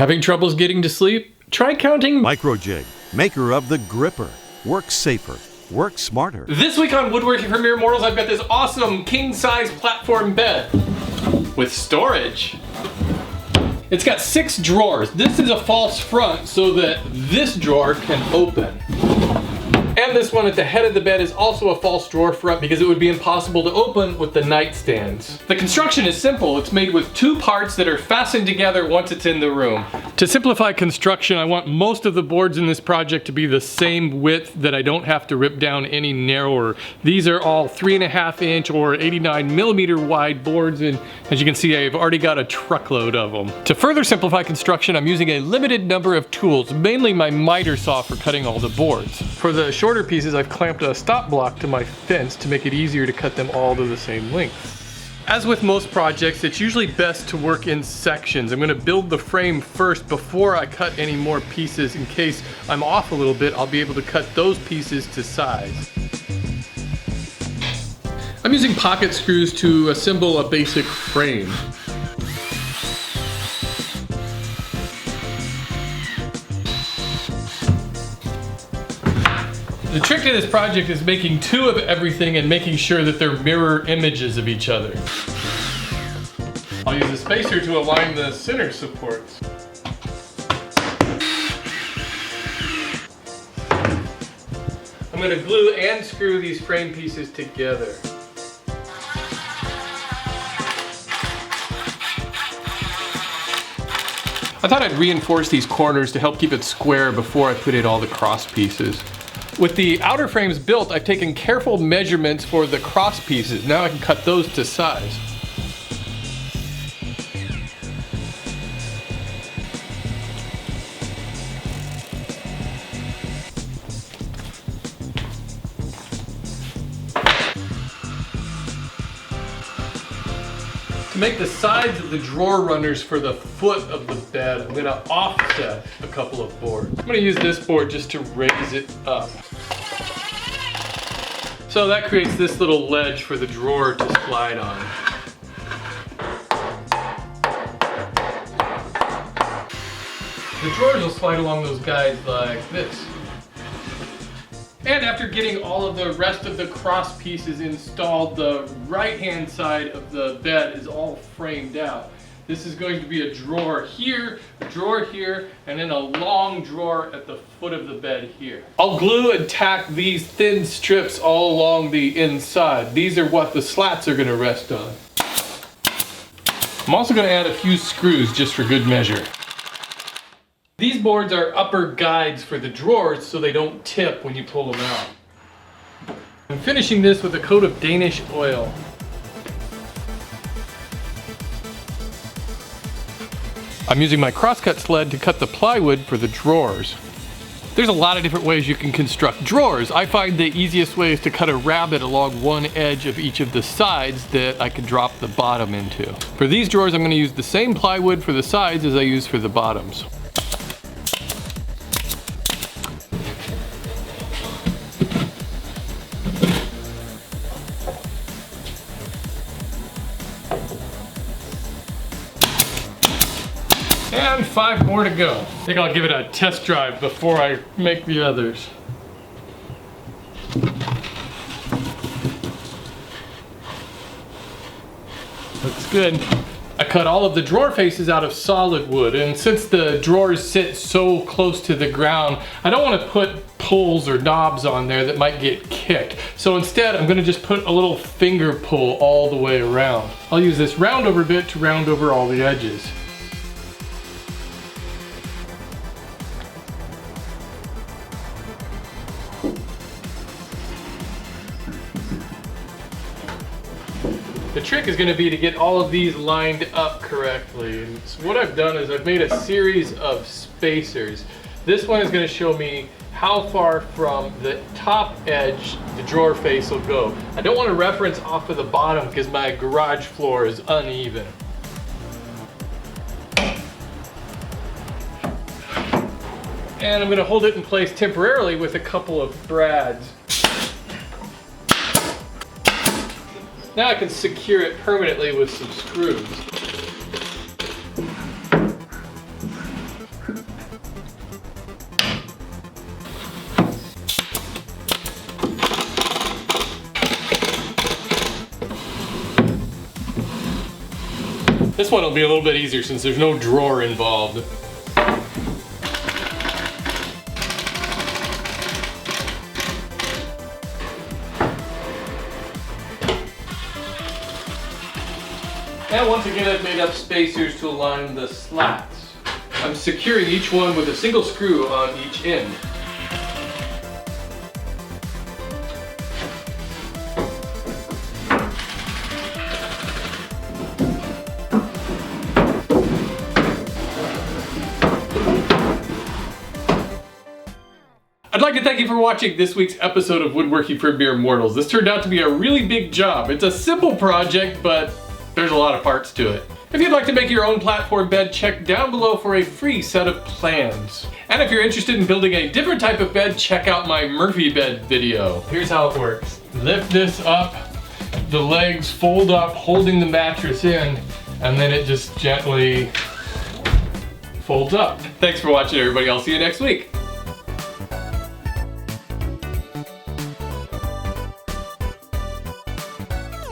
Having troubles getting to sleep? Try counting Microjig, maker of the gripper. Work safer, work smarter. This week on Woodworking for Mere Mortals, I've got this awesome king-size platform bed with storage. It's got 6 drawers. This is a false front so that this drawer can open. And this one at the head of the bed is also a false drawer front because it would be impossible to open with the nightstands. The construction is simple. It's made with 2 parts that are fastened together once it's in the room. To simplify construction, I want most of the boards in this project to be the same width that I don't have to rip down any narrower. These are all 3.5 inch or 89 millimeter wide boards, and as you can see, I've already got a truckload of them. To further simplify construction, I'm using a limited number of tools, mainly my miter saw for cutting all the boards. For the shorter pieces, I've clamped a stop block to my fence to make it easier to cut them all to the same length. As with most projects, it's usually best to work in sections. I'm going to build the frame first before I cut any more pieces. In case I'm off a little bit, I'll be able to cut those pieces to size. I'm using pocket screws to assemble a basic frame. The trick to this project is making 2 of everything and making sure that they're mirror images of each other. I'll use a spacer to align the center supports. I'm going to glue and screw these frame pieces together. I thought I'd reinforce these corners to help keep it square before I put in all the cross pieces. With the outer frames built, I've taken careful measurements for the cross pieces. Now I can cut those to size. To make the sides of the drawer runners for the foot of the bed, I'm going to offset a couple of boards. I'm going to use this board just to raise it up. So that creates this little ledge for the drawer to slide on. The drawers will slide along those guides like this. And after getting all of the rest of the cross pieces installed, the right-hand side of the bed is all framed out. This is going to be a drawer here, and then a long drawer at the foot of the bed here. I'll glue and tack these thin strips all along the inside. These are what the slats are going to rest on. I'm also going to add a few screws just for good measure. These boards are upper guides for the drawers so they don't tip when you pull them out. I'm finishing this with a coat of Danish oil. I'm using my crosscut sled to cut the plywood for the drawers. There's a lot of different ways you can construct drawers. I find the easiest way is to cut a rabbet along one edge of each of the sides that I can drop the bottom into. For these drawers, I'm going to use the same plywood for the sides as I use for the bottoms. And 5 more to go. I think I'll give it a test drive before I make the others. Looks good. I cut all of the drawer faces out of solid wood, and since the drawers sit so close to the ground, I don't want to put pulls or knobs on there that might get kicked. So instead, I'm going to just put a little finger pull all the way around. I'll use this round over bit to round over all the edges. The trick is going to be to get all of these lined up correctly. And so what I've done is I've made a series of spacers. This one is going to show me how far from the top edge the drawer face will go. I don't want to reference off of the bottom because my garage floor is uneven. And I'm going to hold it in place temporarily with a couple of brads. Now I can secure it permanently with some screws. This one will be a little bit easier since there's no drawer involved. And once again, I've made up spacers to align the slats. I'm securing each one with a single screw on each end. I'd like to thank you for watching this week's episode of Woodworking for Mere Mortals. This turned out to be a really big job. It's a simple project, but there's a lot of parts to it. If you'd like to make your own platform bed, check down below for a free set of plans. And if you're interested in building a different type of bed, check out my Murphy bed video. Here's how it works. Lift this up, the legs fold up, holding the mattress in, and then it just gently folds up. Thanks for watching, everybody. I'll see you next week.